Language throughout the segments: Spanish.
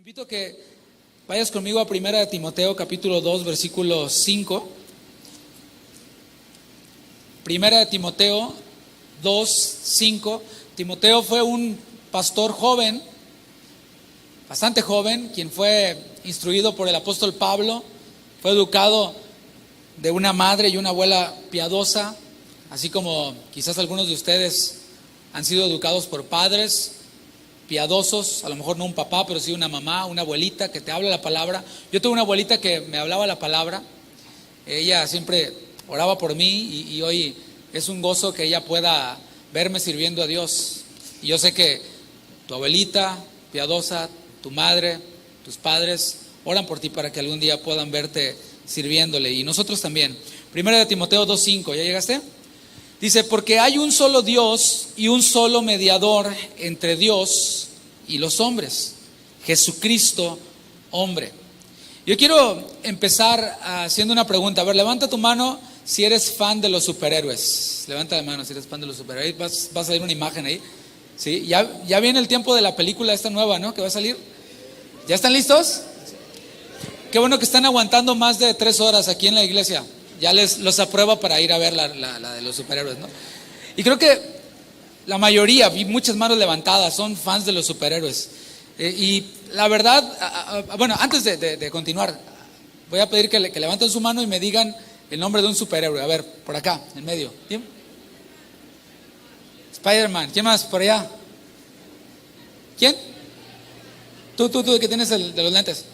Invito a que vayas conmigo a 1 Timoteo capítulo 2 versículo 5. 1 Timoteo 2, 5. Timoteo fue un pastor joven, bastante joven, quien fue instruido por el apóstol Pablo, fue educado de una madre y una abuela piadosa, así como quizás algunos de ustedes han sido educados por padres piadosos, a lo mejor no un papá, pero sí una mamá, una abuelita que te habla la palabra. Yo tuve una abuelita que me hablaba la palabra, ella siempre oraba por mí y hoy es un gozo que ella pueda verme sirviendo a Dios. Y yo sé que tu abuelita piadosa, tu madre, tus padres oran por ti para que algún día puedan verte sirviéndole, y nosotros también. 1 Timoteo 2:5, ¿ya llegaste? Dice: porque hay un solo Dios y un solo mediador entre Dios y los hombres, Jesucristo, hombre. Yo quiero empezar haciendo una pregunta. A ver, levanta tu mano si eres fan de los superhéroes. Levanta la mano si eres fan de los superhéroes. Va a salir una imagen ahí. ¿Sí? Ya viene el tiempo de la película esta nueva, ¿no? Que va a salir. ¿Ya están listos? Qué bueno que están aguantando más de 3 horas aquí en la iglesia. Ya los aprueba para ir a ver la de los superhéroes, ¿no? Y creo que la mayoría, vi muchas manos levantadas, son fans de los superhéroes. Y la verdad, bueno, antes de continuar, voy a pedir que levanten su mano y me digan el nombre de un superhéroe. A ver, por acá, en medio. ¿Bien? Spider-Man. ¿Quién más? Por allá. ¿Quién? Tú, que tienes el de los lentes.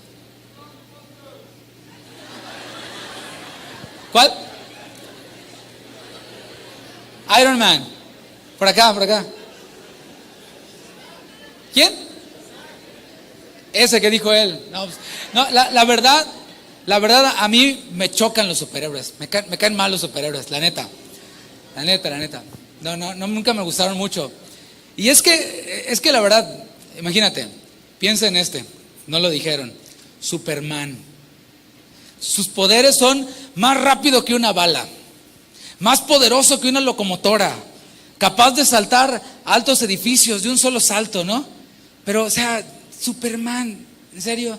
¿Cuál? Iron Man. Por acá, por acá. ¿Quién? Ese que dijo él. No, la verdad, a mí me chocan los superhéroes. Me caen mal los superhéroes, la neta. La neta. No, nunca me gustaron mucho. Y es que la verdad, imagínate, piensa en no lo dijeron, Superman. Sus poderes son más rápido que una bala, más poderoso que una locomotora, capaz de saltar altos edificios de un solo salto, ¿no? Pero, o sea, Superman, en serio,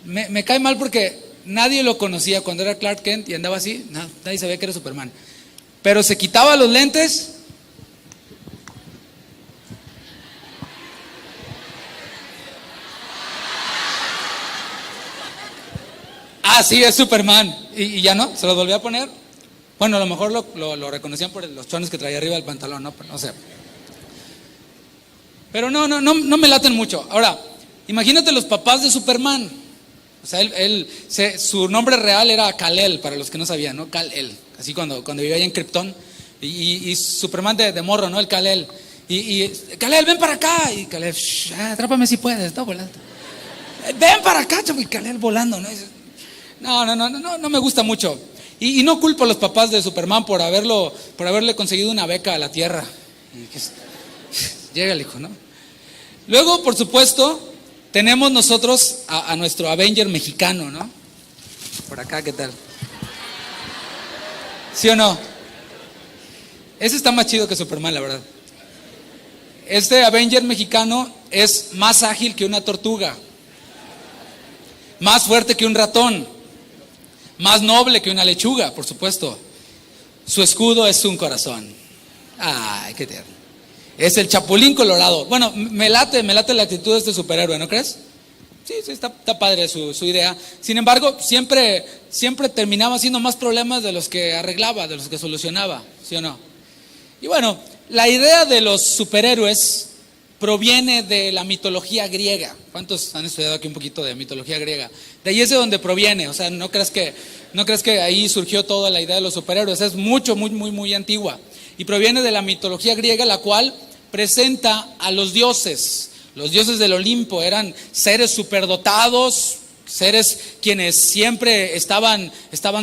me cae mal porque nadie lo conocía cuando era Clark Kent y andaba así, nadie sabía que era Superman. Pero se quitaba los lentes. Sí, es Superman. Y ya no, se lo volvió a poner. Bueno, a lo mejor lo reconocían por los chones que traía arriba del pantalón, no sé. Pero no me laten mucho. Ahora, imagínate los papás de Superman. O sea, su nombre real era Kal-El, para los que no sabían, ¿no? Kal-El. Así cuando vivía allá en Krypton. Y Superman de morro, ¿no? El Kal-El. Y Kal-El, ven para acá. Y Kal-El, atrápame si puedes, está volando. Ven para acá, chavo. Y Kal-El volando, ¿no? No me gusta mucho. Y no culpo a los papás de Superman por haberle conseguido una beca a la Tierra. Llega el hijo, ¿no? Luego, por supuesto, tenemos nosotros a nuestro Avenger mexicano, ¿no? Por acá, ¿qué tal? ¿Sí o no? Ese está más chido que Superman, la verdad. Este Avenger mexicano es más ágil que una tortuga, más fuerte que un ratón, más noble que una lechuga, por supuesto. Su escudo es un corazón. Ay, qué tierno. Es el Chapulín Colorado. Bueno, me late la actitud de este superhéroe, ¿no crees? Sí, está padre su idea. Sin embargo, siempre terminaba haciendo más problemas de los que arreglaba, de los que solucionaba, ¿sí o no? Y bueno, la idea de los superhéroes proviene de la mitología griega. ¿Cuántos han estudiado aquí un poquito de mitología griega? De ahí es de donde proviene. O sea, no creas que ahí surgió toda la idea de los superhéroes. Es muy antigua. Y proviene de la mitología griega, la cual presenta a los dioses. Los dioses del Olimpo eran seres superdotados, seres quienes siempre estaban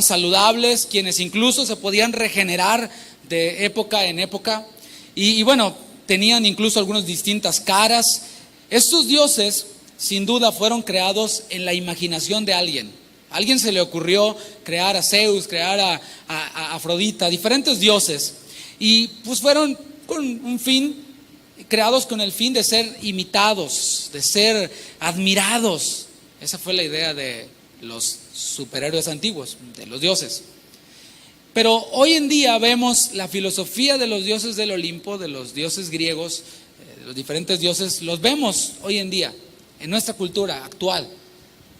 saludables, quienes incluso se podían regenerar de época en época. Y bueno, tenían incluso algunas distintas caras. Estos dioses, sin duda, fueron creados en la imaginación de alguien. A alguien se le ocurrió crear a Zeus, crear a Afrodita, diferentes dioses. Y pues fueron con un fin creados con el fin de ser imitados, de ser admirados. Esa fue la idea de los superhéroes antiguos, de los dioses. Pero hoy en día vemos la filosofía de los dioses del Olimpo, de los dioses griegos, de los diferentes dioses, los vemos hoy en día, en nuestra cultura actual.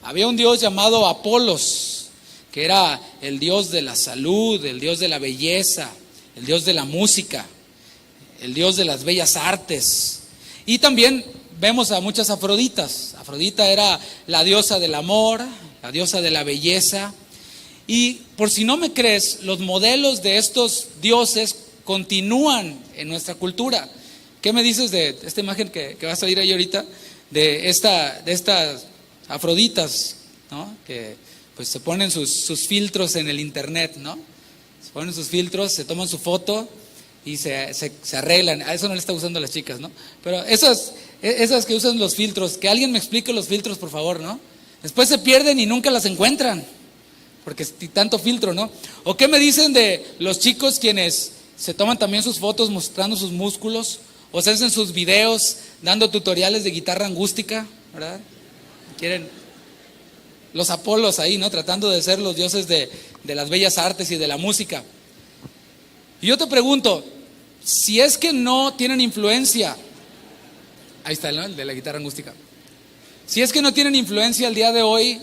Había un dios llamado Apolos, que era el dios de la salud, el dios de la belleza, el dios de la música, el dios de las bellas artes. Y también vemos a muchas Afroditas. Afrodita era la diosa del amor, la diosa de la belleza. Y por si no me crees, los modelos de estos dioses continúan en nuestra cultura. ¿Qué me dices de esta imagen que va a salir ahí ahorita? De estas Afroditas, ¿no? Que pues se ponen sus filtros en el internet, ¿no? Se ponen sus filtros, se toman su foto y se arreglan. A eso no le está usando a las chicas, ¿no? Pero esas que usan los filtros, que alguien me explique los filtros, por favor, ¿no? Después se pierden y nunca las encuentran, porque tanto filtro, ¿no? ¿O qué me dicen de los chicos quienes se toman también sus fotos mostrando sus músculos, o se hacen sus videos dando tutoriales de guitarra acústica, ¿verdad? Quieren los Apolos ahí, ¿no? Tratando de ser los dioses de las bellas artes y de la música. Y yo te pregunto, si es que no tienen influencia, ahí está, ¿no? El de la guitarra acústica. Si es que no tienen influencia al día de hoy,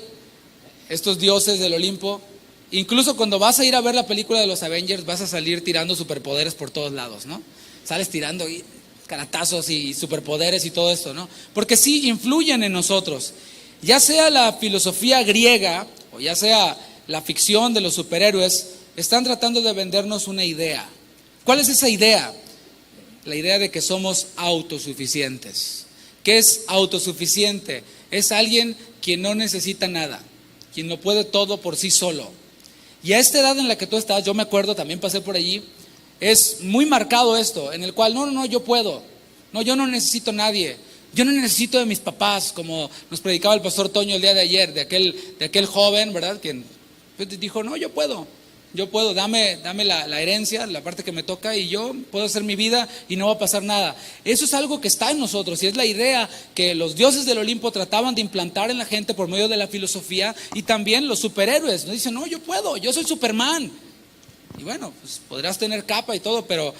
estos dioses del Olimpo, incluso cuando vas a ir a ver la película de los Avengers, vas a salir tirando superpoderes por todos lados, ¿no? Sales tirando caratazos y superpoderes y todo esto, ¿no? Porque sí influyen en nosotros. Ya sea la filosofía griega o ya sea la ficción de los superhéroes, están tratando de vendernos una idea. ¿Cuál es esa idea? La idea de que somos autosuficientes. ¿Qué es autosuficiente? Es alguien quien no necesita nada, quien lo puede todo por sí solo. Y a esta edad en la que tú estás, yo me acuerdo, también pasé por allí, es muy marcado esto, en el cual no, yo puedo, no, yo no necesito a nadie, yo no necesito de mis papás, como nos predicaba el pastor Toño el día de ayer, de aquel joven, ¿verdad? Quien dijo, no, yo puedo, dame la herencia, la parte que me toca, y yo puedo hacer mi vida y no va a pasar nada. Eso es algo que está en nosotros y es la idea que los dioses del Olimpo trataban de implantar en la gente por medio de la filosofía, y también los superhéroes nos dicen, no, yo puedo, yo soy Superman. Y bueno, pues podrás tener capa y todo, pero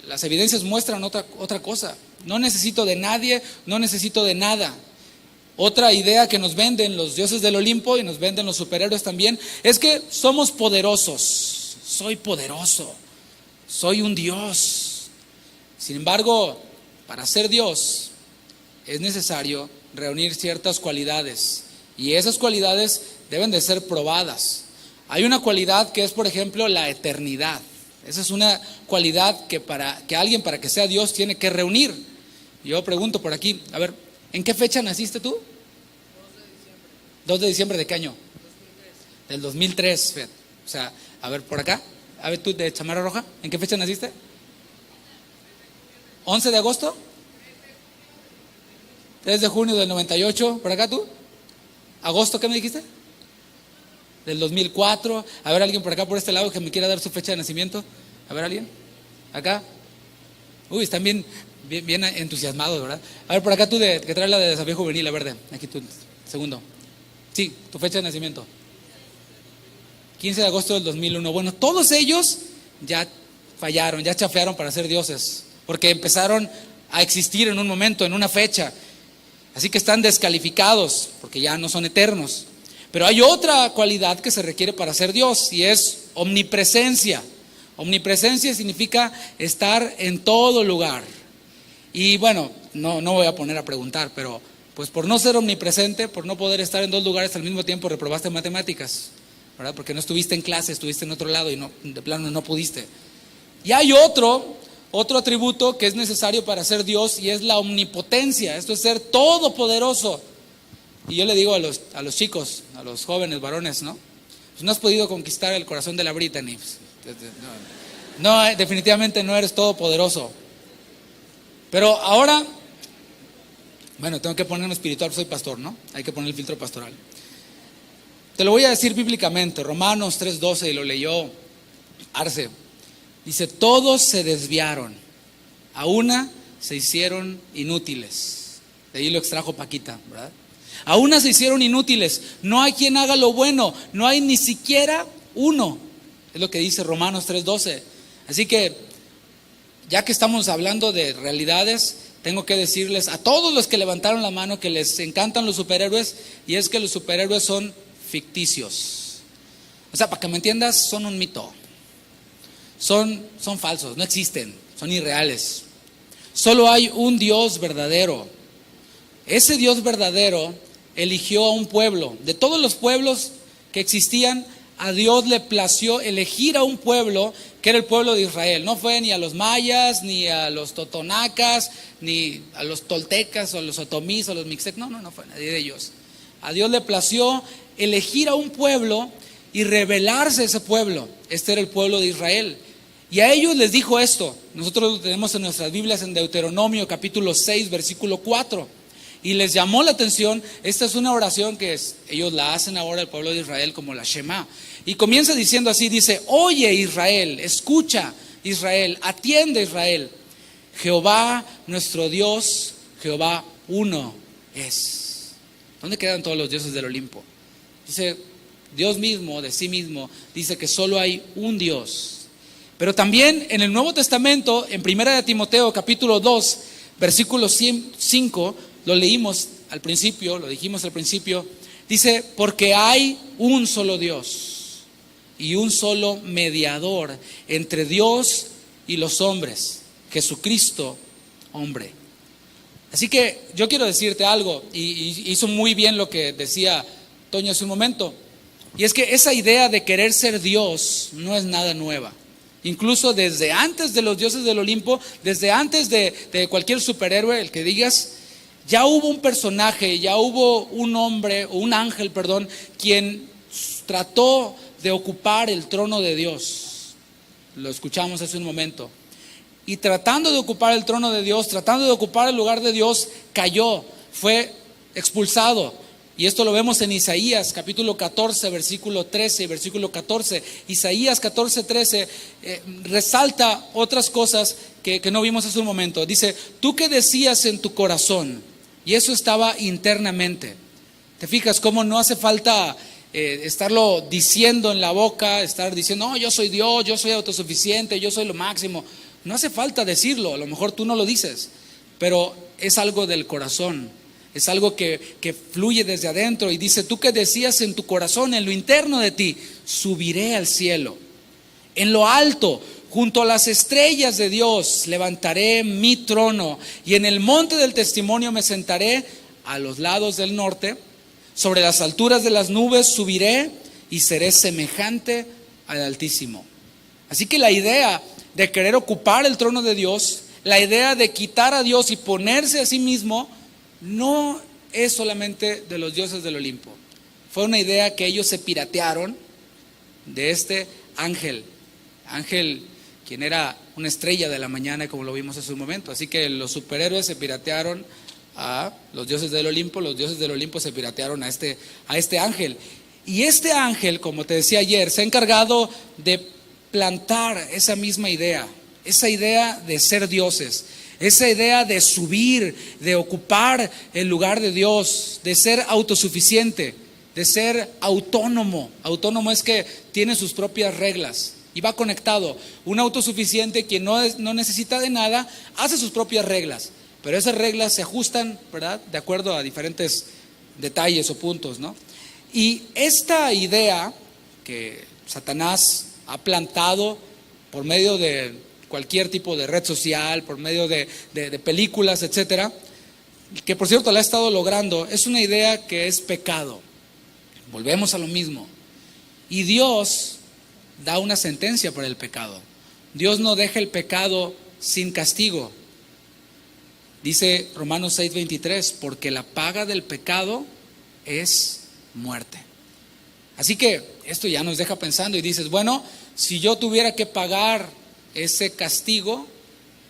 las evidencias muestran otra cosa. No necesito de nadie, no necesito de nada. Otra idea que nos venden los dioses del Olimpo y nos venden los superhéroes también es que somos poderosos. Soy poderoso, soy un Dios. Sin embargo, para ser Dios es necesario reunir ciertas cualidades, y esas cualidades deben de ser probadas. Hay una cualidad que es, por ejemplo, la eternidad. Esa es una cualidad que alguien para que sea Dios tiene que reunir. Yo pregunto por aquí, a ver, ¿en qué fecha naciste tú? 2 de diciembre ¿de qué año? 2003. Del 2003, fíjate. O sea, a ver, por acá, a ver tú de chamarra roja, ¿en qué fecha naciste? 11 de agosto. 3 de junio del 98, ¿por acá tú? ¿Agosto qué me dijiste? Del 2004. A ver, alguien por acá, por este lado, que me quiera dar su fecha de nacimiento. A ver, alguien. Acá. Uy, están bien entusiasmados, ¿verdad? A ver, por acá tú que traes la de Desafío Juvenil, la verde. Aquí tú, segundo. Sí, tu fecha de nacimiento. 15 de agosto del 2001. Bueno, todos ellos ya fallaron, ya chafearon para ser dioses, porque empezaron a existir en un momento, en una fecha. Así que están descalificados, porque ya no son eternos. Pero hay otra cualidad que se requiere para ser Dios, y es omnipresencia. Omnipresencia significa estar en todo lugar. Y bueno, no voy a poner a preguntar, pero pues por no ser omnipresente, por no poder estar en 2 lugares al mismo tiempo, reprobaste matemáticas, ¿verdad? Porque no estuviste en clase, estuviste en otro lado y de plano no pudiste. Y hay otro atributo que es necesario para ser Dios, y es la omnipotencia. Esto es ser todopoderoso. Y yo le digo a los chicos, a los jóvenes varones, ¿no? Pues no has podido conquistar el corazón de la Brittany. No, definitivamente no eres todopoderoso. Pero ahora, bueno, tengo que ponerme espiritual, soy pastor, ¿no? Hay que poner el filtro pastoral. Te lo voy a decir bíblicamente, Romanos 3:12, y lo leyó Arce. Dice, todos se desviaron, a una se hicieron inútiles. De ahí lo extrajo Paquita, ¿verdad? A una se hicieron inútiles. No hay quien haga lo bueno. No hay ni siquiera uno. Es lo que dice Romanos 3:12. Así que, ya que estamos hablando de realidades, tengo que decirles a todos los que levantaron la mano que les encantan los superhéroes, y es que los superhéroes son ficticios. O sea, para que me entiendas, son un mito. Son falsos, no existen, son irreales. Solo hay un Dios verdadero. Ese Dios verdadero eligió a un pueblo. De todos los pueblos que existían, a Dios le plació elegir a un pueblo que era el pueblo de Israel. No fue ni a los mayas, ni a los totonacas, ni a los toltecas, o a los otomís, o a los mixtecos. No fue nadie de ellos. A Dios le plació elegir a un pueblo y revelarse a ese pueblo. Este era el pueblo de Israel. Y a ellos les dijo esto. Nosotros lo tenemos en nuestras Biblias en Deuteronomio capítulo 6, versículo 4. Y les llamó la atención. Esta es una oración que ellos la hacen ahora el pueblo de Israel como la Shema. Y comienza diciendo así, dice: oye Israel, escucha Israel, atiende Israel. Jehová nuestro Dios, Jehová uno es. ¿Dónde quedan todos los dioses del Olimpo? Dice Dios mismo, de sí mismo, dice que solo hay un Dios. Pero también en el Nuevo Testamento, en 1 Timoteo capítulo 2, versículo 5, lo leímos al principio, lo dijimos al principio, dice: porque hay un solo Dios y un solo mediador entre Dios y los hombres, Jesucristo, hombre. Así que yo quiero decirte algo, y hizo muy bien lo que decía Toño hace un momento, y es que esa idea de querer ser Dios no es nada nueva. Incluso desde antes de los dioses del Olimpo, desde antes de cualquier superhéroe, el que digas, ya hubo un personaje, ya hubo un hombre, o un ángel, perdón, quien trató de ocupar el trono de Dios. Lo escuchamos hace un momento. Y tratando de ocupar el trono de Dios, tratando de ocupar el lugar de Dios, cayó, fue expulsado. Y esto lo vemos en Isaías capítulo 14, versículo 13 y versículo 14. Isaías 14, 13 resalta otras cosas que no vimos hace un momento. Dice: tú que decías en tu corazón, y eso estaba internamente. ¿Te fijas cómo no hace falta estarlo diciendo en la boca, estar diciendo: no, yo soy Dios, yo soy autosuficiente, yo soy lo máximo? No hace falta decirlo, a lo mejor tú no lo dices, pero es algo del corazón. Es algo que fluye desde adentro, y dice: tú que decías en tu corazón, en lo interno de ti, subiré al cielo, en lo alto, junto a las estrellas de Dios, levantaré mi trono, y en el monte del testimonio me sentaré a los lados del norte, sobre las alturas de las nubes subiré y seré semejante al Altísimo. Así que la idea de querer ocupar el trono de Dios, la idea de quitar a Dios y ponerse a sí mismo, no es solamente de los dioses del Olimpo. Fue una idea que ellos se piratearon de este ángel, quien era una estrella de la mañana, como lo vimos hace un momento. Así que los superhéroes se piratearon a los dioses del Olimpo, los dioses del Olimpo se piratearon a este ángel. Y este ángel, como te decía ayer, se ha encargado de plantar esa misma idea, esa idea de ser dioses, esa idea de subir, de ocupar el lugar de Dios, de ser autosuficiente, de ser autónomo. Autónomo es que tiene sus propias reglas y va conectado. Un autosuficiente, quien no necesita de nada, hace sus propias reglas, pero esas reglas se ajustan, ¿verdad?, de acuerdo a diferentes detalles o puntos, ¿no? Y esta idea que Satanás ha plantado por medio de cualquier tipo de red social, por medio de películas, etcétera, que por cierto la ha estado logrando, es una idea que es pecado. Volvemos a lo mismo. Y Dios da una sentencia por el pecado. Dios no deja el pecado sin castigo. Dice Romanos 6:23, porque la paga del pecado es muerte. Así que esto ya nos deja pensando y dices: bueno, si yo tuviera que pagar ese castigo,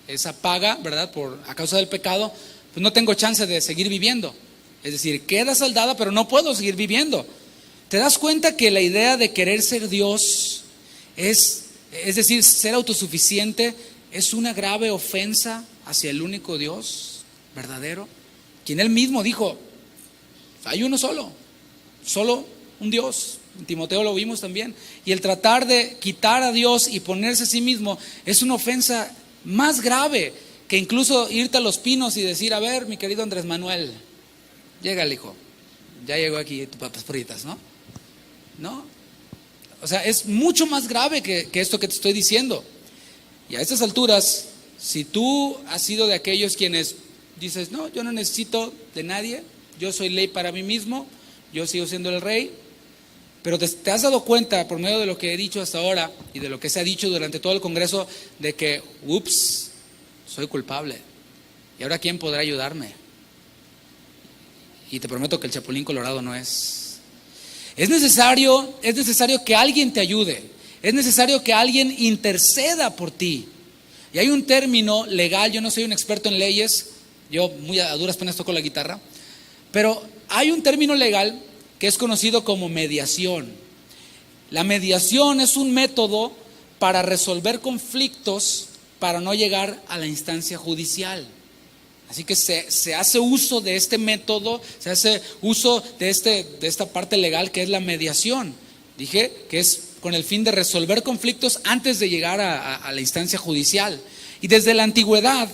esa paga, ¿verdad?, a causa del pecado, pues no tengo chance de seguir viviendo. Es decir, queda saldada, pero no puedo seguir viviendo. ¿Te das cuenta que la idea de querer ser Dios es decir, ser autosuficiente, es una grave ofensa hacia el único Dios verdadero, quien Él mismo dijo, hay uno solo un Dios. En Timoteo lo vimos también. Y el tratar de quitar a Dios y ponerse a sí mismo es una ofensa más grave que incluso irte a Los Pinos y decir, a ver, mi querido Andrés Manuel, llégale, hijo, ya llegó aquí tu papas fritas, ¿no? ¿No? O sea, es mucho más grave que esto que te estoy diciendo. Y a estas alturas, si tú has sido de aquellos quienes dices, no, yo no necesito de nadie, yo soy ley para mí mismo, yo sigo siendo el rey, pero te has dado cuenta por medio de lo que he dicho hasta ahora y de lo que se ha dicho durante todo el Congreso de que, ups, soy culpable. ¿Y ahora quién podrá ayudarme? Y te prometo que el Chapulín Colorado no es. Es necesario que alguien te ayude. Es necesario que alguien interceda por ti. Y hay un término legal, yo no soy un experto en leyes, yo muy a duras penas toco la guitarra, pero hay un término legal que es conocido como mediación. La mediación es un método para resolver conflictos para no llegar a la instancia judicial. Así que se hace uso de este método, se hace uso de esta parte legal que es la mediación. Dije que es con el fin de resolver conflictos antes de llegar a la instancia judicial. Y desde la antigüedad,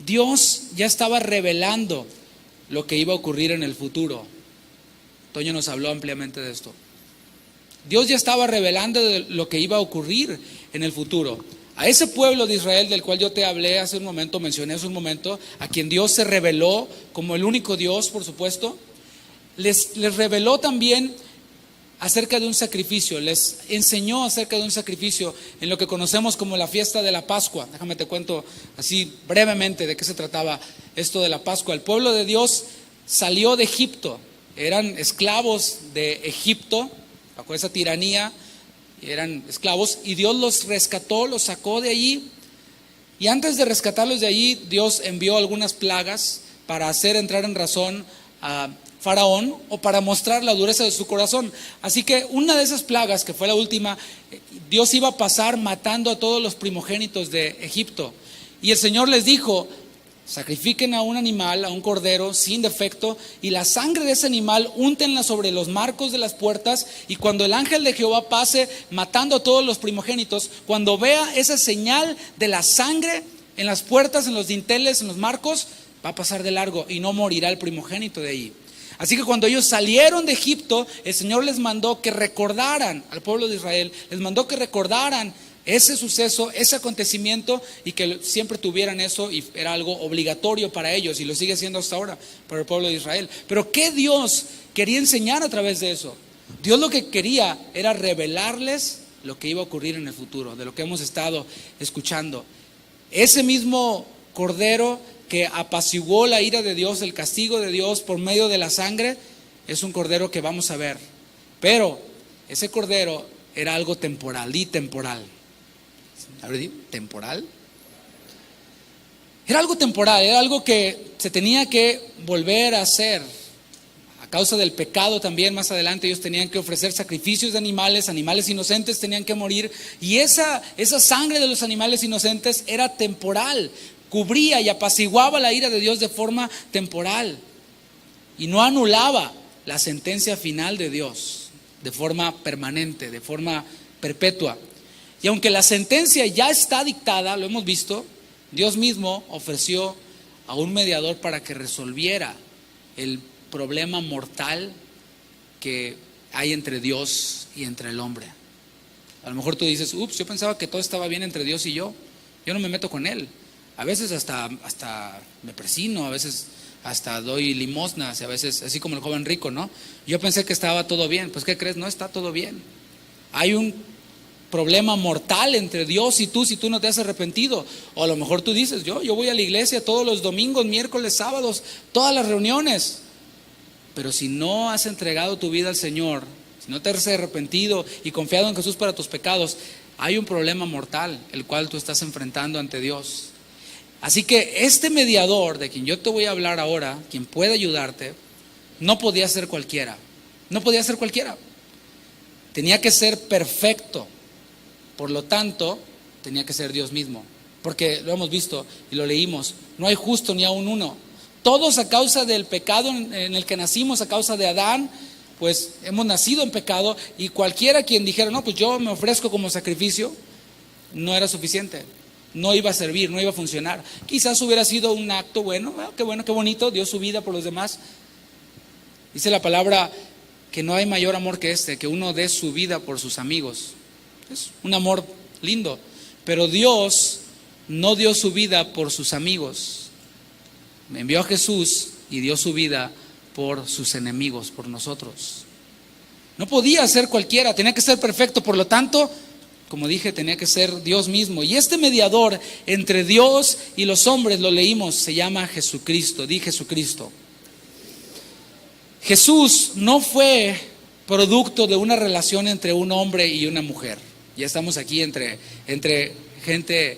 Dios ya estaba revelando lo que iba a ocurrir en el futuro. Toño nos habló ampliamente de esto. Dios ya estaba revelando lo que iba a ocurrir en el futuro. A ese pueblo de Israel del cual yo te hablé hace un momento, mencioné hace un momento, a quien Dios se reveló como el único Dios, por supuesto, les reveló también acerca de un sacrificio, les enseñó acerca de un sacrificio en lo que conocemos como la fiesta de la Pascua. Déjame te cuento así brevemente de qué se trataba esto de la Pascua. El pueblo de Dios salió de Egipto, eran esclavos de Egipto, bajo esa tiranía, eran esclavos, y Dios los rescató, los sacó de allí, y antes de rescatarlos de allí, Dios envió algunas plagas para hacer entrar en razón a Faraón o para mostrar la dureza de su corazón. Así que una de esas plagas, que fue la última, Dios iba a pasar matando a todos los primogénitos de Egipto. Y el Señor les dijo, sacrifiquen a un animal, a un cordero sin defecto, y la sangre de ese animal úntenla sobre los marcos de las puertas, y cuando el ángel de Jehová pase matando a todos los primogénitos, cuando vea esa señal de la sangre en las puertas, en los dinteles, en los marcos, va a pasar de largo y no morirá el primogénito de allí. Así que cuando ellos salieron de Egipto, el Señor les mandó que recordaran al pueblo de Israel, les mandó que recordaran ese suceso, ese acontecimiento, y que siempre tuvieran eso, y era algo obligatorio para ellos, y lo sigue siendo hasta ahora para el pueblo de Israel. Pero ¿qué Dios quería enseñar a través de eso? Dios lo que quería era revelarles lo que iba a ocurrir en el futuro, de lo que hemos estado escuchando. Ese mismo cordero que apaciguó la ira de Dios, el castigo de Dios por medio de la sangre, es un cordero que vamos a ver. Pero ese cordero era algo temporal, y temporal. ¿Temporal? Era algo temporal, era algo que se tenía que volver a hacer. A causa del pecado también, más adelante ellos tenían que ofrecer sacrificios de animales inocentes tenían que morir. Y esa sangre de los animales inocentes era temporal, cubría y apaciguaba la ira de Dios de forma temporal. Y no anulaba la sentencia final de Dios de forma permanente, de forma perpetua. Y aunque la sentencia ya está dictada, lo hemos visto, Dios mismo ofreció a un mediador para que resolviera el problema mortal que hay entre Dios y entre el hombre. A lo mejor tú dices, ups, yo pensaba que todo estaba bien entre Dios y yo no me meto con él. A veces hasta me persino, a veces hasta doy limosnas, a veces así como el joven rico, ¿no? Yo pensé que estaba todo bien. Pues ¿qué crees? No está todo bien. Hay un problema mortal entre Dios y tú si tú no te has arrepentido. O a lo mejor tú dices, yo voy a la iglesia todos los domingos, miércoles, sábados, todas las reuniones. Pero si no has entregado tu vida al Señor, si no te has arrepentido y confiado en Jesús para tus pecados, hay un problema mortal el cual tú estás enfrentando ante Dios. Así que este mediador de quien yo te voy a hablar ahora, quien puede ayudarte, no podía ser cualquiera. No podía ser cualquiera. Tenía que ser perfecto. Por lo tanto, tenía que ser Dios mismo. porque lo hemos visto y lo leímos, no hay justo ni aun uno. Todos a causa del pecado en el que nacimos, a causa de Adán, pues hemos nacido en pecado, y cualquiera quien dijera, no, pues yo me ofrezco como sacrificio, no era suficiente, no iba a servir, no iba a funcionar. Quizás hubiera sido un acto bueno, qué bonito, dio su vida por los demás. Dice la palabra que no hay mayor amor que este, que uno dé su vida por sus amigos. Es un amor lindo, pero Dios no dio su vida por sus amigos. Envió a Jesús y dio su vida por sus enemigos, por nosotros. No podía ser cualquiera, tenía que ser perfecto, por lo tanto, como dije, tenía que ser Dios mismo. Y este mediador entre Dios y los hombres, lo leímos, se llama Jesucristo. Di Jesucristo. Jesús no fue producto de una relación entre un hombre y una mujer. Ya estamos aquí entre gente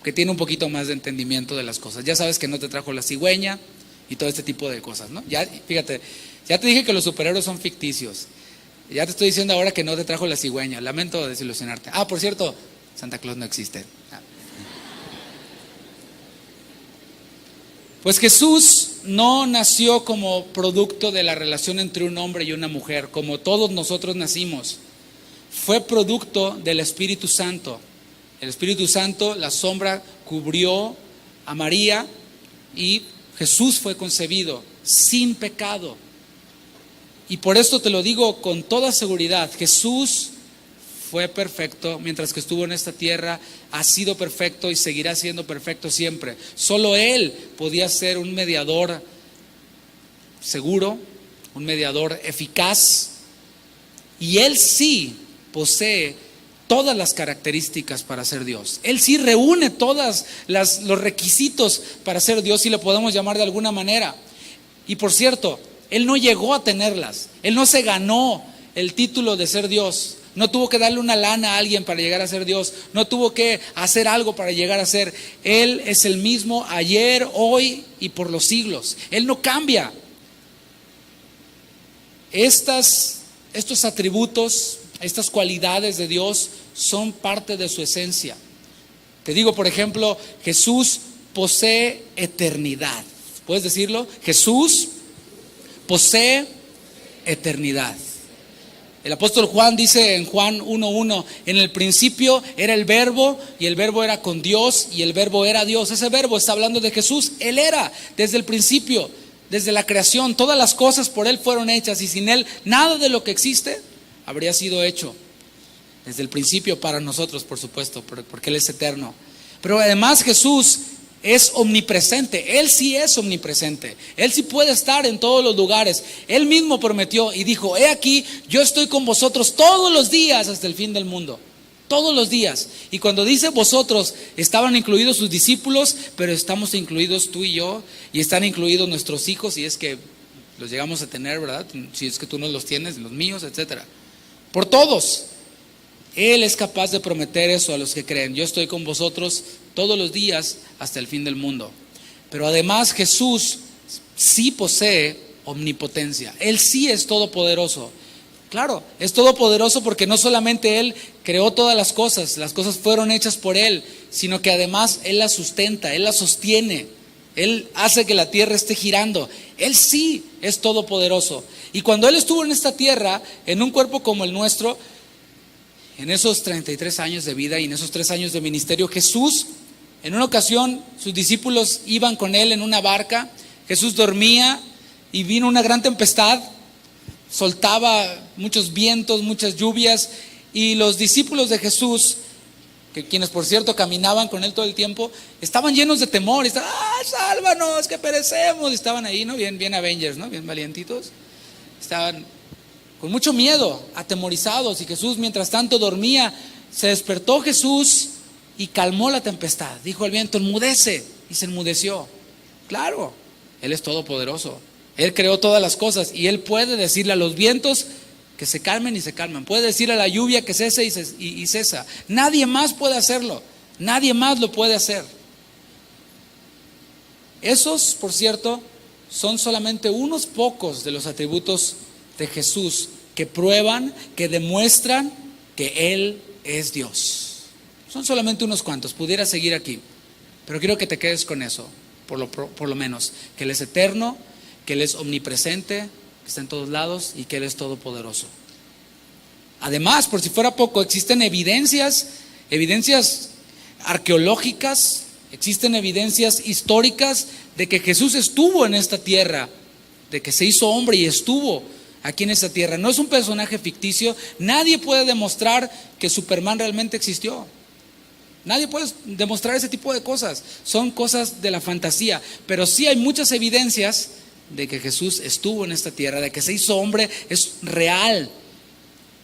que tiene un poquito más de entendimiento de las cosas. Ya sabes que no te trajo la cigüeña y todo este tipo de cosas, ¿no? Ya, fíjate, ya te dije que los superhéroes son ficticios. Ya te estoy diciendo ahora que no te trajo la cigüeña. Lamento desilusionarte. Por cierto, Santa Claus no existe. Pues Jesús no nació como producto de la relación entre un hombre y una mujer, como todos nosotros nacimos. Fue producto del Espíritu Santo. El Espíritu Santo, la sombra, cubrió a María y Jesús fue concebido sin pecado. Y por esto te lo digo con toda seguridad, Jesús fue perfecto mientras que estuvo en esta tierra, ha sido perfecto y seguirá siendo perfecto siempre. Solo Él podía ser un mediador seguro, un mediador eficaz, y Él sí posee todas las características para ser Dios. Él sí reúne todos los requisitos para ser Dios, si le podemos llamar de alguna manera. Y por cierto, Él no llegó a tenerlas. Él no se ganó el título de ser Dios. No tuvo que darle una lana a alguien para llegar a ser Dios. No tuvo que hacer algo para llegar a ser. Él es el mismo ayer, hoy y por los siglos. Él no cambia. Estos atributos, estas cualidades de Dios son parte de su esencia. Te digo, por ejemplo, Jesús posee eternidad. ¿Puedes decirlo? Jesús posee eternidad. El apóstol Juan dice en Juan 1:1, en el principio era el verbo y el verbo era con Dios y el verbo era Dios. Ese verbo está hablando de Jesús. Él era desde el principio, desde la creación. Todas las cosas por Él fueron hechas y sin Él nada de lo que existe habría sido hecho. Desde el principio para nosotros, por supuesto, porque Él es eterno. Pero además Jesús es omnipresente. Él sí es omnipresente. Él sí puede estar en todos los lugares. Él mismo prometió y dijo, he aquí, yo estoy con vosotros todos los días hasta el fin del mundo. Todos los días. Y cuando dice vosotros, estaban incluidos sus discípulos, pero estamos incluidos tú y yo, y están incluidos nuestros hijos, si es que los llegamos a tener, ¿verdad? Si es que tú no los tienes, los míos, etcétera. Por todos. Él es capaz de prometer eso a los que creen. Yo estoy con vosotros todos los días hasta el fin del mundo. Pero además Jesús sí posee omnipotencia. Él sí es todopoderoso. Claro, es todopoderoso porque no solamente Él creó todas las cosas fueron hechas por Él, sino que además Él las sustenta, Él las sostiene. Él hace que la tierra esté girando. Él sí es todopoderoso. Y cuando Él estuvo en esta tierra, en un cuerpo como el nuestro, en esos 33 años de vida y en esos 3 años de ministerio, Jesús, en una ocasión, sus discípulos iban con Él en una barca. Jesús dormía y vino una gran tempestad, soltaba muchos vientos, muchas lluvias, y los discípulos de Jesús, quienes por cierto caminaban con Él todo el tiempo, estaban llenos de temor. Estaban, sálvanos, que perecemos. Estaban ahí, ¿no? Bien Avengers, ¿no? Bien valientitos. Estaban con mucho miedo, atemorizados. Y Jesús, mientras tanto, dormía. Se despertó Jesús y calmó la tempestad. Dijo al viento, enmudece. Y se enmudeció. Claro, Él es todopoderoso. Él creó todas las cosas y Él puede decirle a los vientos que se calmen y se calman. Puede decirle a la lluvia que cese y cesa. Nadie más puede hacerlo. Nadie más lo puede hacer. Esos, por cierto, son solamente unos pocos de los atributos de Jesús que prueban, que demuestran que Él es Dios. Son solamente unos cuantos. Pudiera seguir aquí. Pero quiero que te quedes con eso, por lo menos, que Él es eterno, que Él es omnipresente, que está en todos lados y que Él es todopoderoso. Además, por si fuera poco, existen evidencias arqueológicas, existen evidencias históricas de que Jesús estuvo en esta tierra, de que se hizo hombre y estuvo aquí en esta tierra. No es un personaje ficticio. Nadie puede demostrar que Superman realmente existió. Nadie puede demostrar ese tipo de cosas. Son cosas de la fantasía. Pero sí hay muchas evidencias de que Jesús estuvo en esta tierra, de que se hizo hombre, es real.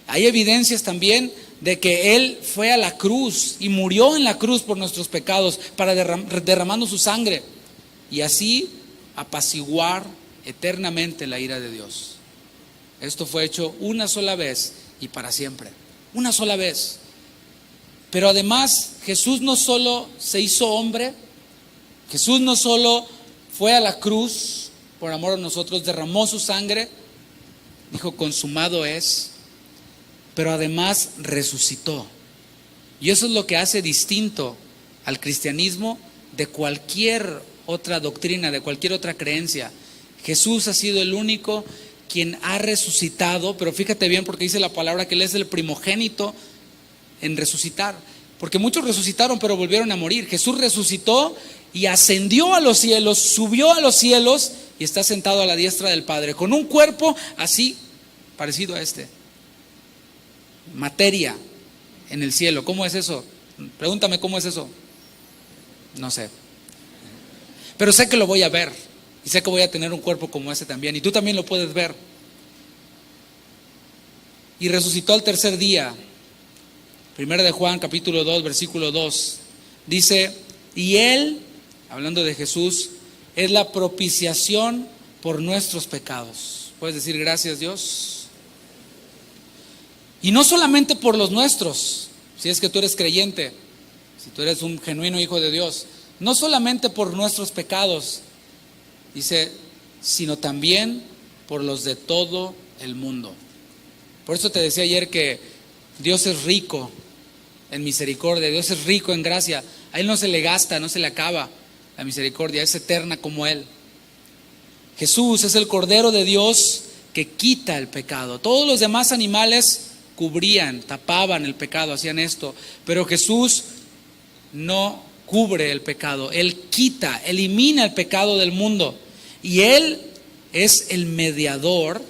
Hay evidencias también de que Él fue a la cruz y murió en la cruz por nuestros pecados, para derramando su sangre y así apaciguar eternamente la ira de Dios. Esto fue hecho una sola vez y para siempre. Una sola vez. Pero además, Jesús no solo se hizo hombre, Jesús no solo fue a la cruz por amor a nosotros, derramó su sangre, dijo consumado es, pero además resucitó. Y eso es lo que hace distinto al cristianismo de cualquier otra doctrina, de cualquier otra creencia. Jesús ha sido el único quien ha resucitado, pero fíjate bien porque dice la palabra que Él es el primogénito en resucitar, porque muchos resucitaron pero volvieron a morir. Jesús resucitó y ascendió a los cielos, subió a los cielos y está sentado a la diestra del Padre, con un cuerpo así, parecido a este. Materia en el cielo. ¿Cómo es eso? Pregúntame cómo es eso. No sé. Pero sé que lo voy a ver. Y sé que voy a tener un cuerpo como ese también. Y tú también lo puedes ver. Y resucitó al tercer día. Primera de Juan, capítulo 2, versículo 2. Dice, y Él, hablando de Jesús, es la propiciación por nuestros pecados. ¿Puedes decir gracias, Dios? Y no solamente por los nuestros, si es que tú eres creyente, si tú eres un genuino hijo de Dios, no solamente por nuestros pecados, dice, sino también por los de todo el mundo. Por eso te decía ayer que Dios es rico en misericordia, Dios es rico en gracia. A Él no se le gasta, no se le acaba la misericordia, es eterna como Él. Jesús es el Cordero de Dios que quita el pecado. Todos los demás animales cubrían, tapaban el pecado, hacían esto, pero Jesús no cubre el pecado. Él quita, elimina el pecado del mundo, y Él es el mediador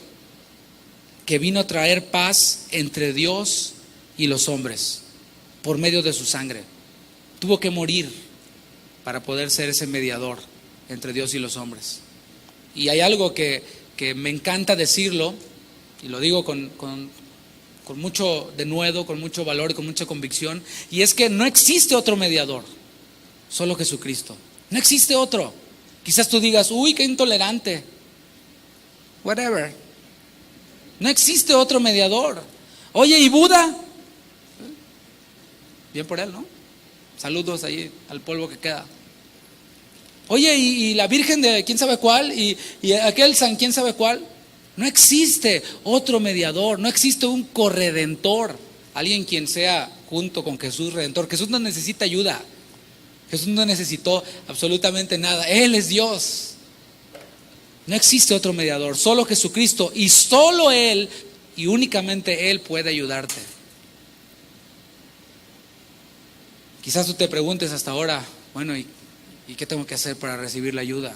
que vino a traer paz entre Dios y los hombres por medio de su sangre. Tuvo que morir para poder ser ese mediador entre Dios y los hombres. Y hay algo que me encanta decirlo, y lo digo con mucho denuedo, con mucho valor y con mucha convicción, y es que no existe otro mediador, solo Jesucristo. No existe otro. Quizás tú digas, uy, qué intolerante, whatever. No existe otro mediador. Oye, ¿y Buda? Bien por él, ¿no? Saludos ahí al polvo que queda. Oye, ¿y la Virgen de quién sabe cuál? ¿Y aquel San quién sabe cuál? No existe otro mediador, no existe un corredentor, alguien quien sea junto con Jesús redentor. Jesús no necesita ayuda, Jesús no necesitó absolutamente nada, Él es Dios. No existe otro mediador, solo Jesucristo, y solo Él y únicamente Él puede ayudarte. Quizás tú te preguntes hasta ahora, bueno, ¿y qué tengo que hacer para recibir la ayuda?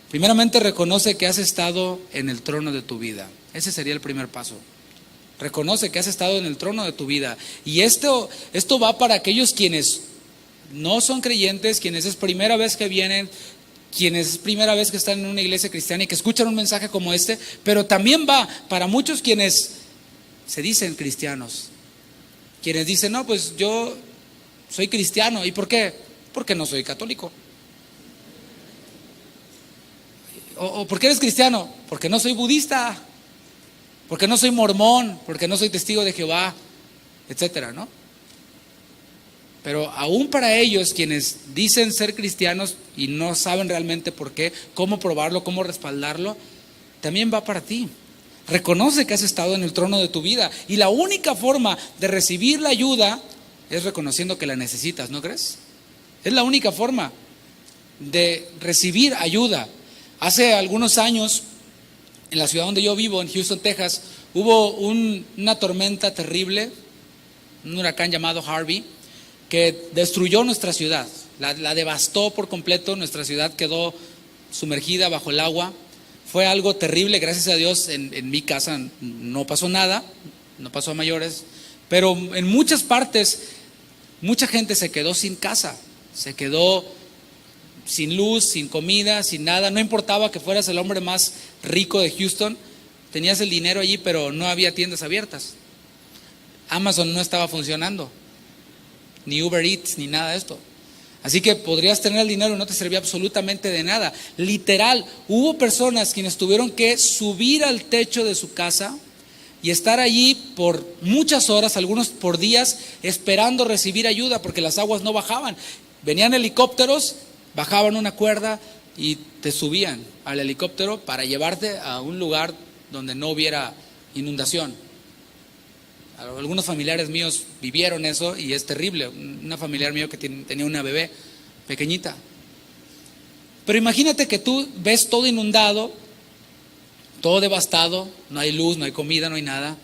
Primeramente, reconoce que has estado en el trono de tu vida. Ese sería el primer paso. Reconoce que has estado en el trono de tu vida. Y esto va para aquellos quienes no son creyentes, quienes es primera vez que vienen, quienes es primera vez que están en una iglesia cristiana y que escuchan un mensaje como este, pero también va para muchos quienes se dicen cristianos. Quienes dicen, no, pues yo soy cristiano. ¿Y por qué? Porque no soy católico. ¿O por qué eres cristiano? Porque no soy budista, porque no soy mormón, porque no soy testigo de Jehová, etcétera, ¿no? Pero aún para ellos, quienes dicen ser cristianos y no saben realmente por qué, cómo probarlo, cómo respaldarlo, también va para ti. Reconoce que has estado en el trono de tu vida, y la única forma de recibir la ayuda es reconociendo que la necesitas, ¿no crees? Es la única forma de recibir ayuda. Hace algunos años, en la ciudad donde yo vivo, en Houston, Texas, hubo una tormenta terrible, un huracán llamado Harvey, que destruyó nuestra ciudad, la devastó por completo. Nuestra ciudad quedó sumergida bajo el agua. Fue algo terrible. Gracias a Dios en mi casa no pasó nada, no pasó a mayores, pero en muchas partes mucha gente se quedó sin casa, se quedó sin luz, sin comida, sin nada. No importaba que fueras el hombre más rico de Houston, tenías el dinero allí, pero no había tiendas abiertas. Amazon no estaba funcionando, ni Uber Eats, ni nada de esto. Así que podrías tener el dinero y no te servía absolutamente de nada. Literal, hubo personas quienes tuvieron que subir al techo de su casa y estar allí por muchas horas, algunos por días, esperando recibir ayuda porque las aguas no bajaban. Venían helicópteros, bajaban una cuerda y te subían al helicóptero para llevarte a un lugar donde no hubiera inundación. Algunos familiares míos vivieron eso y es terrible. Una familiar mío que tenía una bebé pequeñita. Pero imagínate que tú ves todo inundado, todo devastado, no hay luz, no hay comida, no hay nada,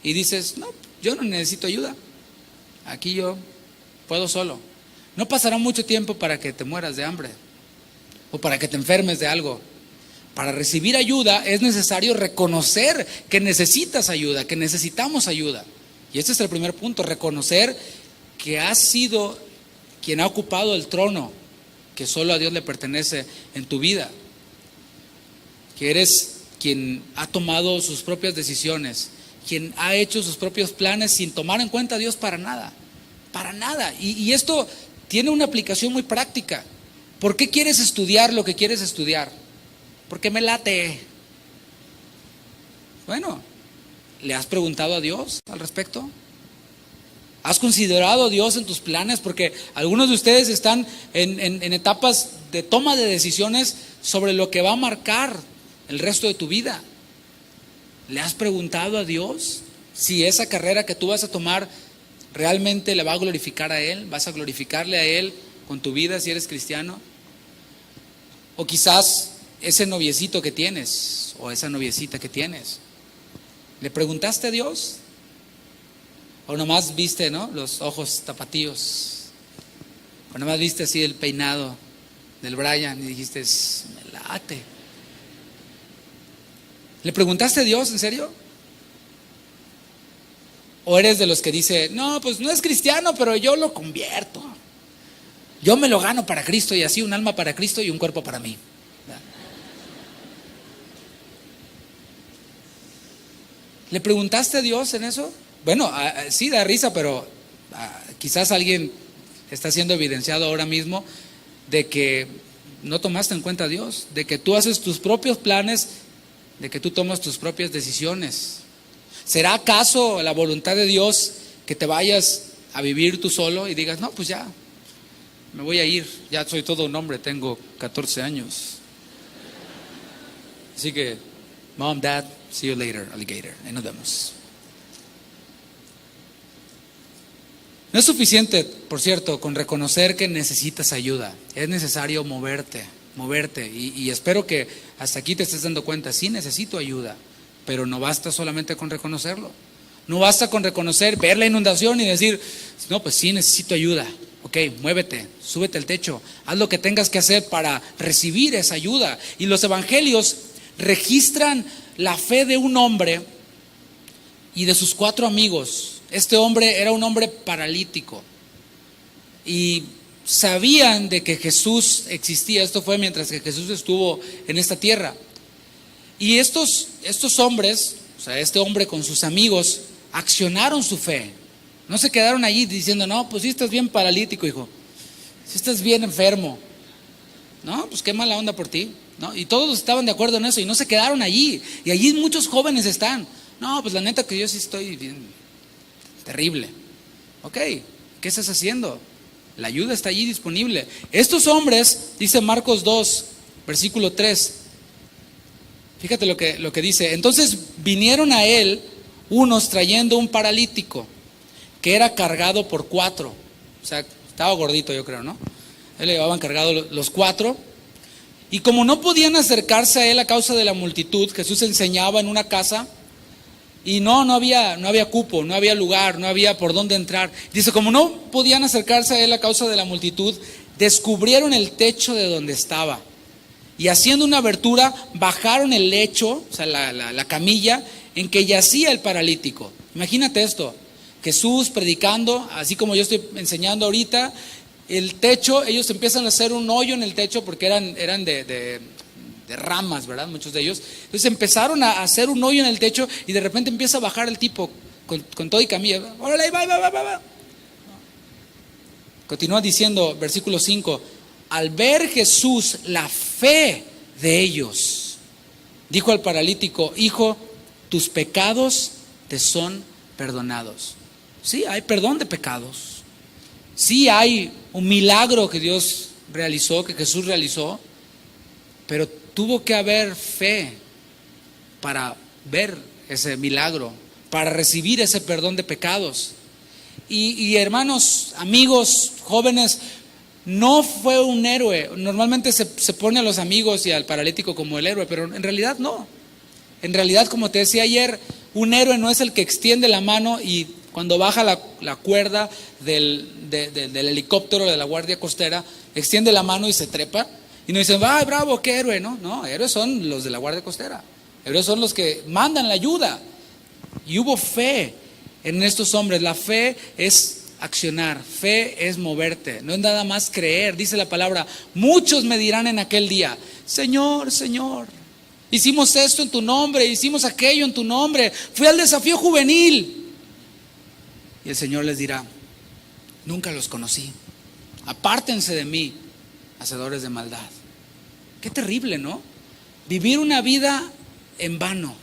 y dices, no, yo no necesito ayuda, aquí yo puedo solo. No pasará mucho tiempo para que te mueras de hambre o para que te enfermes de algo. Para recibir ayuda es necesario reconocer que necesitas ayuda, que necesitamos ayuda. Y este es el primer punto, reconocer que has sido quien ha ocupado el trono que solo a Dios le pertenece en tu vida. Que eres quien ha tomado sus propias decisiones, quien ha hecho sus propios planes sin tomar en cuenta a Dios para nada. Para nada. Y esto tiene una aplicación muy práctica. ¿Por qué quieres estudiar lo que quieres estudiar? Porque me late. Bueno, ¿le has preguntado a Dios al respecto? ¿Has considerado a Dios en tus planes? Porque algunos de ustedes están en etapas de toma de decisiones sobre lo que va a marcar el resto de tu vida. ¿Le has preguntado a Dios si esa carrera que tú vas a tomar realmente le va a glorificar a Él? ¿Vas a glorificarle a Él con tu vida si eres cristiano? O quizás ese noviecito que tienes o esa noviecita que tienes, ¿le preguntaste a Dios? ¿O nomás viste, los ojos tapatíos? ¿O nomás viste así el peinado del Brian y dijiste, me late? ¿Le preguntaste a Dios en serio? ¿O eres de los que dice, no, pues no es cristiano, pero yo lo convierto? Yo me lo gano para Cristo y así un alma para Cristo y un cuerpo para mí. ¿Le preguntaste a Dios en eso? Bueno, sí da risa, pero quizás alguien está siendo evidenciado ahora mismo de que no tomaste en cuenta a Dios, de que tú haces tus propios planes, de que tú tomas tus propias decisiones. ¿Será acaso la voluntad de Dios que te vayas a vivir tú solo y digas, no, pues ya, me voy a ir, ya soy todo un hombre, tengo 14 años. Así que, Mom, Dad, see you later, alligator. Ahí nos vemos. No es suficiente, por cierto, con reconocer que necesitas ayuda. Es necesario moverte. Y espero que hasta aquí te estés dando cuenta, sí necesito ayuda, pero no basta solamente con reconocerlo. No basta con reconocer, ver la inundación y decir, no, pues sí necesito ayuda. Ok, muévete, súbete al techo, haz lo que tengas que hacer para recibir esa ayuda. Y los evangelios registran la fe de un hombre y de sus 4 amigos. Este hombre era un hombre paralítico y sabían de que Jesús existía. Esto fue mientras que Jesús estuvo en esta tierra. Y estos hombres, o sea, este hombre con sus amigos, accionaron su fe. No se quedaron allí diciendo, no, pues sí estás bien paralítico, hijo, sí estás bien enfermo. No, pues qué mala onda por ti, ¿no? Y todos estaban de acuerdo en eso y no se quedaron allí. Y allí muchos jóvenes están. No, pues la neta que yo sí estoy bien terrible. Ok, ¿qué estás haciendo? La ayuda está allí disponible. Estos hombres, dice Marcos 2, versículo 3. Fíjate lo que dice. Entonces vinieron a él unos trayendo un paralítico que era cargado por 4. O sea, estaba gordito yo creo, ¿no? Él le llevaban cargado los cuatro. Y como no podían acercarse a él a causa de la multitud, Jesús enseñaba en una casa y no había cupo, no había lugar, no había por dónde entrar. Dice, como no podían acercarse a él a causa de la multitud, descubrieron el techo de donde estaba. Y haciendo una abertura, bajaron el lecho, o sea, la camilla en que yacía el paralítico. Imagínate esto, Jesús predicando, así como yo estoy enseñando ahorita, el techo, ellos empiezan a hacer un hoyo en el techo porque eran de ramas, ¿verdad? Muchos de ellos. Entonces empezaron a hacer un hoyo en el techo y de repente empieza a bajar el tipo con todo y camilla. ¡Órale, va! Continúa diciendo, versículo 5, al ver Jesús la fe de ellos, dijo al paralítico, hijo, tus pecados te son perdonados. Sí, hay perdón de pecados. Sí hay un milagro que Dios realizó, que Jesús realizó, pero tuvo que haber fe para ver ese milagro, para recibir ese perdón de pecados. Y hermanos, amigos, jóvenes, no fue un héroe. Normalmente se pone a los amigos y al paralítico como el héroe, pero en realidad no. En realidad, como te decía ayer, un héroe no es el que extiende la mano y cuando baja la cuerda del helicóptero de la Guardia Costera, extiende la mano y se trepa. Y no dicen, ¡ay, bravo, qué héroe! No, héroes son los de la Guardia Costera. Héroes son los que mandan la ayuda. Y hubo fe en estos hombres. La fe es accionar, fe es moverte, no es nada más creer. Dice la palabra, muchos me dirán en aquel día, Señor, Señor, hicimos esto en tu nombre, hicimos aquello en tu nombre, fui al desafío juvenil. Y el Señor les dirá, nunca los conocí, apártense de mí, hacedores de maldad. Qué terrible, ¿no? Vivir una vida en vano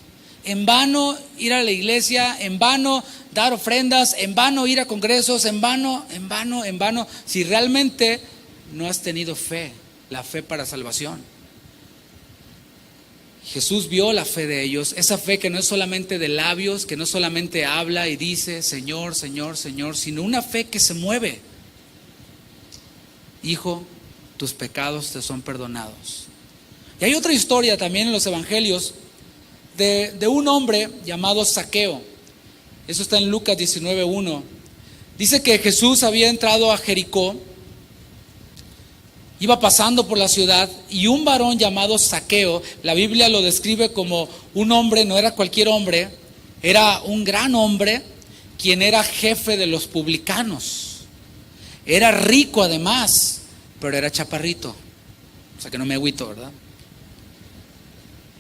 ir a la iglesia, en vano dar ofrendas, en vano ir a congresos, en vano, si realmente no has tenido fe, la fe para salvación. Jesús vio la fe de ellos, esa fe que no es solamente de labios, que no solamente habla y dice Señor, Señor, Señor, sino una fe que se mueve. Hijo, tus pecados te son perdonados. Y hay otra historia también en los evangelios de un hombre llamado Zaqueo. Eso está en Lucas 19:1. Dice que Jesús había entrado a Jericó, iba pasando por la ciudad y un varón llamado Zaqueo, la Biblia lo describe como un hombre, no era cualquier hombre, era un gran hombre, quien era jefe de los publicanos. Era rico además, pero era chaparrito. O sea que no me agüito, ¿verdad?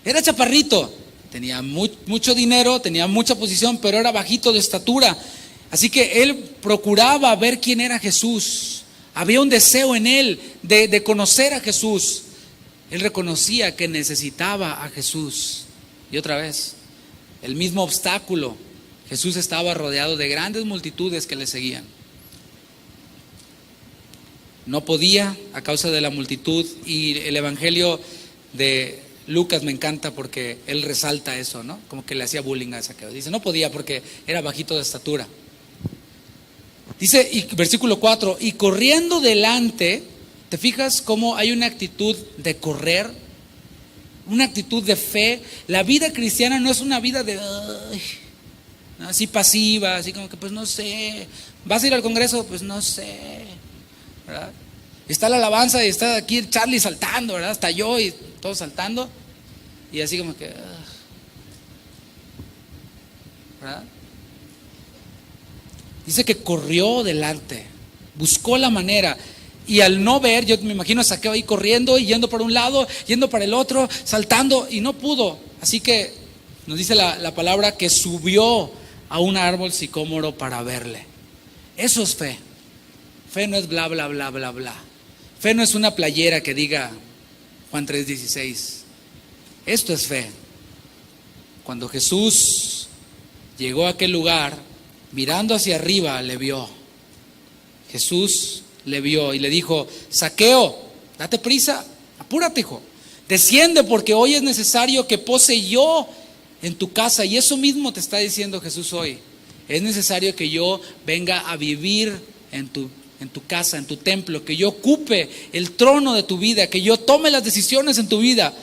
Era chaparrito, tenía mucho dinero, tenía mucha posición, pero era bajito de estatura. Así que él procuraba ver quién era Jesús. Había un deseo en él de conocer a Jesús. Él reconocía que necesitaba a Jesús. Y otra vez, el mismo obstáculo. Jesús estaba rodeado de grandes multitudes que le seguían. No podía a causa de la multitud. Y el evangelio de Lucas me encanta porque él resalta eso, ¿no? Como que le hacía bullying a Zaqueo. Dice, no podía porque era bajito de estatura. Dice, y versículo 4, y corriendo delante, ¿te fijas cómo hay una actitud de correr? Una actitud de fe. La vida cristiana no es una vida de así pasiva, así como que pues no sé. ¿Vas a ir al congreso? Pues no sé, ¿verdad? Está la alabanza y está aquí Charlie saltando, ¿verdad? Hasta yo y todos saltando. Y así como que ¿verdad? Dice que corrió delante, buscó la manera. Y al no ver, yo me imagino a Zaqueo ahí corriendo y yendo para un lado, yendo para el otro, saltando, y no pudo. Así que nos dice la palabra que subió a un árbol sicómoro para verle. Eso es fe. Fe no es bla, bla, bla, bla, bla. Fe no es una playera que diga Juan 3:16. Esto es fe. Cuando Jesús llegó a aquel lugar, mirando hacia arriba, le vio. Jesús le vio y le dijo, Zaqueo, date prisa, apúrate, hijo, desciende porque hoy es necesario que pose yo en tu casa. Y eso mismo te está diciendo Jesús hoy. Es necesario que yo venga a vivir en tu en tu casa, en tu templo, que yo ocupe el trono de tu vida, que yo tome las decisiones en tu vida.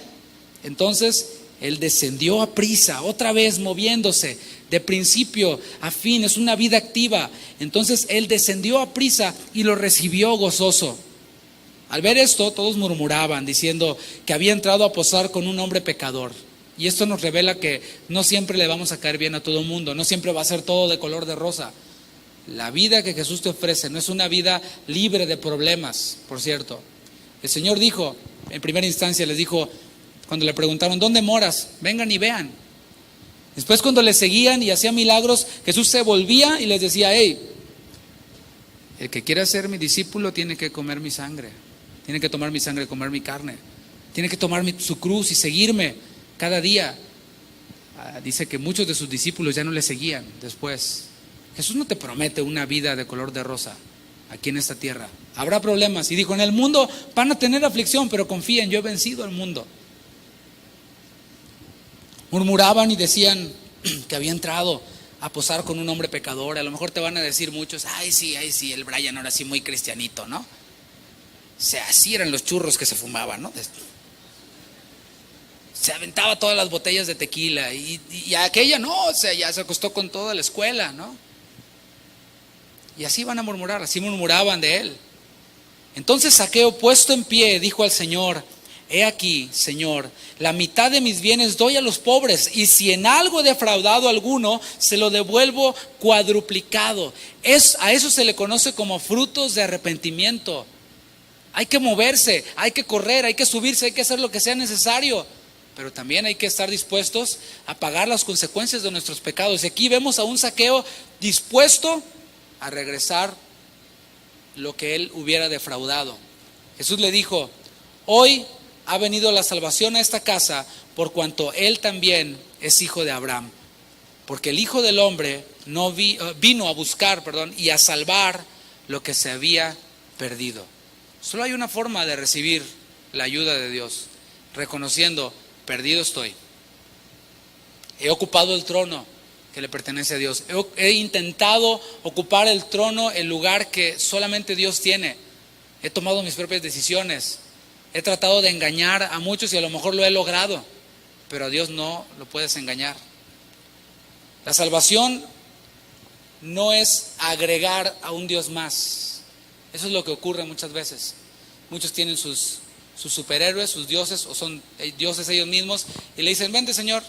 Entonces él descendió a prisa, otra vez moviéndose de principio a fin, es una vida activa. Entonces él descendió a prisa y lo recibió gozoso. Al ver esto, todos murmuraban, diciendo que había entrado a posar con un hombre pecador. Y esto nos revela que no siempre le vamos a caer bien a todo el mundo, no siempre va a ser todo de color de rosa. La vida que Jesús te ofrece no es una vida libre de problemas, por cierto. El Señor dijo, en primera instancia les dijo, cuando le preguntaron, ¿dónde moras? Vengan y vean. Después, cuando le seguían y hacía milagros, Jesús se volvía y les decía, hey, el que quiera ser mi discípulo tiene que comer mi sangre, tiene que tomar mi sangre, comer mi carne, tiene que tomar su cruz y seguirme cada día. Dice que muchos de sus discípulos ya no le seguían después. Jesús no te promete una vida de color de rosa aquí en esta tierra. Habrá problemas. Y dijo, en el mundo van a tener aflicción, pero confíen, yo he vencido al mundo. Murmuraban y decían que había entrado a posar con un hombre pecador. A lo mejor te van a decir muchos, ay sí, el Brian ahora sí muy cristianito, ¿no? O sea, así eran los churros que se fumaban, ¿no? Se aventaba todas las botellas de tequila y aquella no, o sea, ya se acostó con toda la escuela, ¿no? Y así van a murmurar, así murmuraban de él. Entonces Zaqueo, puesto en pie, dijo al Señor, he aquí, Señor, la mitad de mis bienes doy a los pobres, y si en algo he defraudado a alguno, se lo devuelvo cuadruplicado. A eso se le conoce como frutos de arrepentimiento. Hay que moverse, hay que correr, hay que subirse, hay que hacer lo que sea necesario, pero también hay que estar dispuestos a pagar las consecuencias de nuestros pecados. Y aquí vemos a un Zaqueo dispuesto a regresar lo que él hubiera defraudado. Jesús le dijo, hoy ha venido la salvación a esta casa, por cuanto él también es hijo de Abraham. Porque el Hijo del Hombre vino a buscar, y a salvar lo que se había perdido. Solo hay una forma de recibir la ayuda de Dios, reconociendo, perdido estoy. He ocupado el trono que le pertenece a Dios. He intentado ocupar el trono, el lugar que solamente Dios tiene. He tomado mis propias decisiones. He tratado de engañar a muchos y a lo mejor lo he logrado, pero a Dios no lo puedes engañar. La salvación no es agregar a un Dios más. Eso es lo que ocurre muchas veces. Muchos tienen sus superhéroes, sus dioses, o son dioses ellos mismos, y le dicen, vente Señor,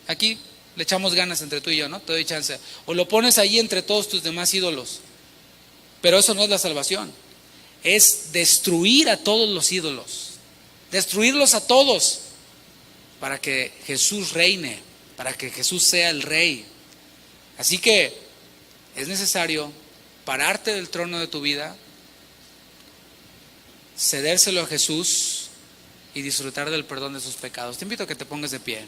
aquí le echamos ganas entre tú y yo, ¿no? Te doy chance. O lo pones ahí entre todos tus demás ídolos. Pero eso no es la salvación. Es destruir a todos los ídolos, destruirlos a todos, para que Jesús reine, para que Jesús sea el rey. Así que es necesario pararte del trono de tu vida, cedérselo a Jesús y disfrutar del perdón de sus pecados. Te invito a que te pongas de pie.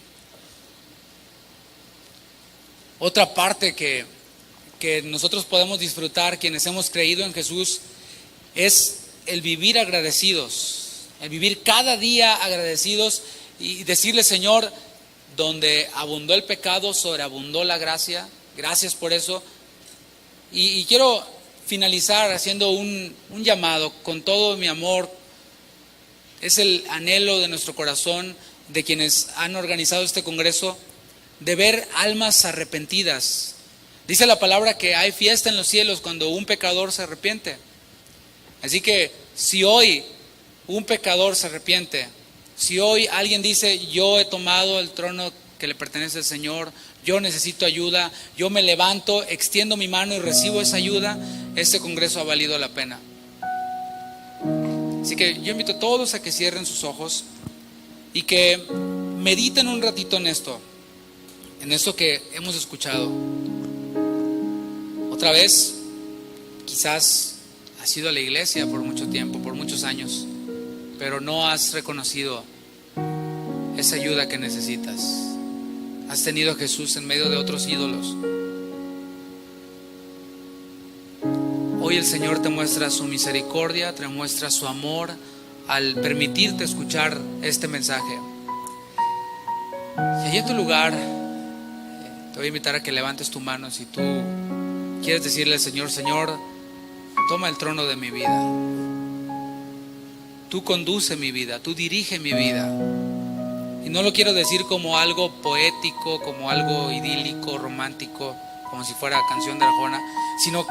Otra parte que nosotros podemos disfrutar, quienes hemos creído en Jesús, es el vivir agradecidos, el vivir cada día agradecidos y decirle, Señor, donde abundó el pecado, sobreabundó la gracia. Gracias por eso. Y quiero finalizar haciendo un llamado con todo mi amor. Es el anhelo de nuestro corazón, de quienes han organizado este congreso, de ver almas arrepentidas. Dice la palabra que hay fiesta en los cielos cuando un pecador se arrepiente. Así que si hoy un pecador se arrepiente, si hoy alguien dice, yo he tomado el trono que le pertenece al Señor, yo necesito ayuda, yo me levanto, extiendo mi mano y recibo esa ayuda, este congreso ha valido la pena. Así que yo invito a todos a que cierren sus ojos y que mediten un ratito en esto que hemos escuchado. Otra vez, quizás has ido a la iglesia por mucho tiempo, por muchos años, pero no has reconocido esa ayuda que necesitas. Has tenido a Jesús en medio de otros ídolos. Hoy el Señor te muestra su misericordia, te muestra su amor al permitirte escuchar este mensaje. Y allí en tu lugar, te voy a invitar a que levantes tu mano si tú quieres decirle al Señor, Señor, toma el trono de mi vida. Tú conduce mi vida, tú dirige mi vida. Y no lo quiero decir como algo poético, como algo idílico, romántico, como si fuera canción de Arjona, sino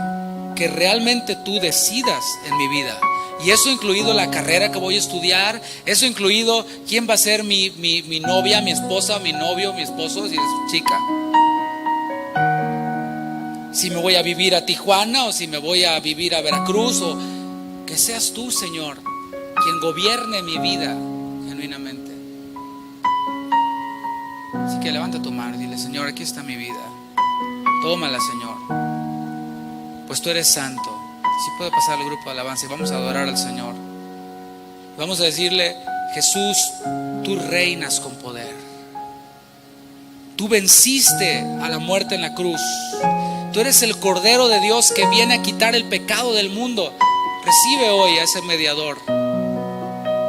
que realmente tú decidas en mi vida. Y eso incluido la carrera que voy a estudiar, eso incluido quién va a ser mi novia, mi esposa, mi novio, mi esposo, si eres chica. Si me voy a vivir a Tijuana o si me voy a vivir a Veracruz, o que seas tú, Señor, quien gobierne mi vida genuinamente. Así que levanta tu mano y dile: Señor, aquí está mi vida. Tómala, Señor. Pues tú eres santo. Si puede pasar el grupo de alabanza y vamos a adorar al Señor. Vamos a decirle: Jesús, tú reinas con poder. Tú venciste a la muerte en la cruz. Tú eres el Cordero de Dios que viene a quitar el pecado del mundo. Recibe hoy a ese mediador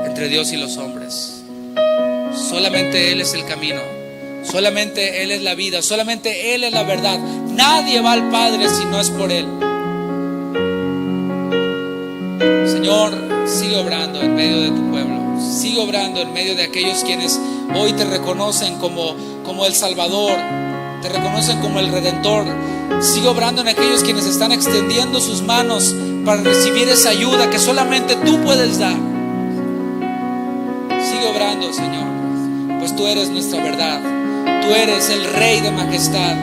entre Dios y los hombres. Solamente Él es el camino. Solamente Él es la vida. Solamente Él es la verdad. Nadie va al Padre si no es por Él. Señor, sigue obrando en medio de tu pueblo. Sigue obrando en medio de aquellos quienes hoy te reconocen como el Salvador, te reconocen como el Redentor. Sigue obrando en aquellos quienes están extendiendo sus manos para recibir esa ayuda que solamente tú puedes dar. Sigue obrando, Señor, pues tú eres nuestra verdad. Tú eres el Rey de majestad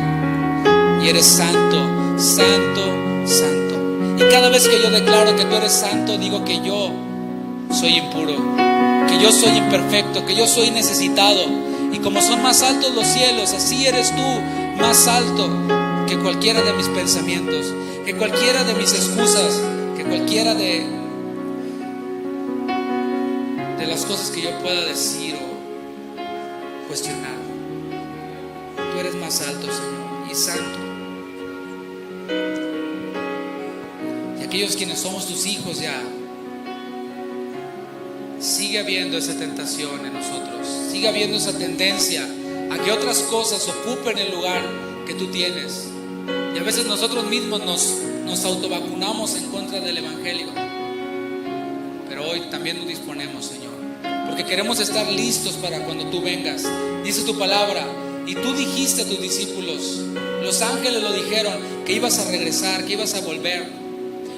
y eres santo, santo, santo. Y cada vez que yo declaro que tú eres santo, digo que yo soy impuro, que yo soy imperfecto, que yo soy necesitado. Y como son más altos los cielos, así eres tú más alto que cualquiera de mis pensamientos, que cualquiera de mis excusas, que cualquiera de las cosas que yo pueda decir o cuestionar. Tú eres más alto, Señor, y santo. Y aquellos quienes somos tus hijos ya, sigue habiendo esa tentación en nosotros, sigue habiendo esa tendencia a que otras cosas ocupen el lugar que tú tienes. Y a veces nosotros mismos nos autovacunamos en contra del Evangelio. Pero hoy también nos disponemos, Señor, porque queremos estar listos para cuando tú vengas. Dice tu palabra, y tú dijiste a tus discípulos, los ángeles lo dijeron, que ibas a regresar, que ibas a volver.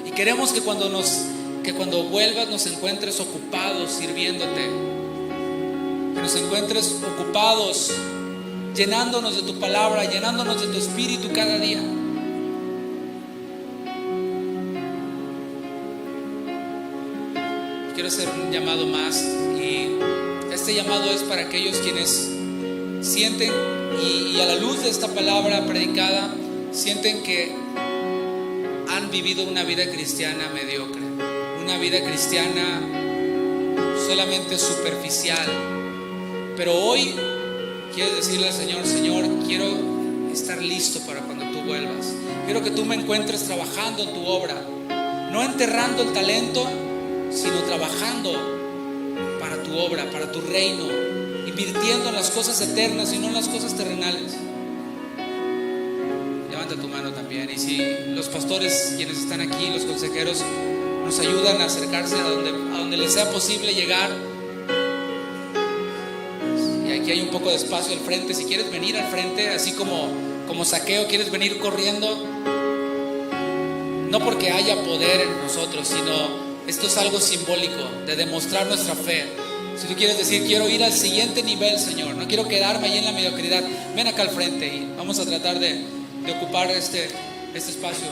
Y queremos que cuando vuelvas nos encuentres ocupados sirviéndote, que nos encuentres ocupados llenándonos de tu palabra, llenándonos de tu espíritu cada día. Quiero hacer un llamado más, y este llamado es para aquellos quienes sienten y a la luz de esta palabra predicada sienten que han vivido una vida cristiana mediocre, una vida cristiana solamente superficial. Pero hoy quiero decirle al Señor: Señor, quiero estar listo para cuando tú vuelvas. Quiero que tú me encuentres trabajando en tu obra, no enterrando el talento, sino trabajando para tu obra, para tu reino, invirtiendo en las cosas eternas y no en las cosas terrenales. Levanta tu mano también. Y si los pastores, quienes están aquí, los consejeros, nos ayudan a acercarse a donde les sea posible llegar. Y aquí hay un poco de espacio al frente. Si quieres venir al frente, así como Zaqueo, quieres venir corriendo, no porque haya poder en nosotros, sino esto es algo simbólico de demostrar nuestra fe. Si tú quieres decir: quiero ir al siguiente nivel, Señor, no quiero quedarme ahí en la mediocridad, ven acá al frente y vamos a tratar de ocupar este espacio.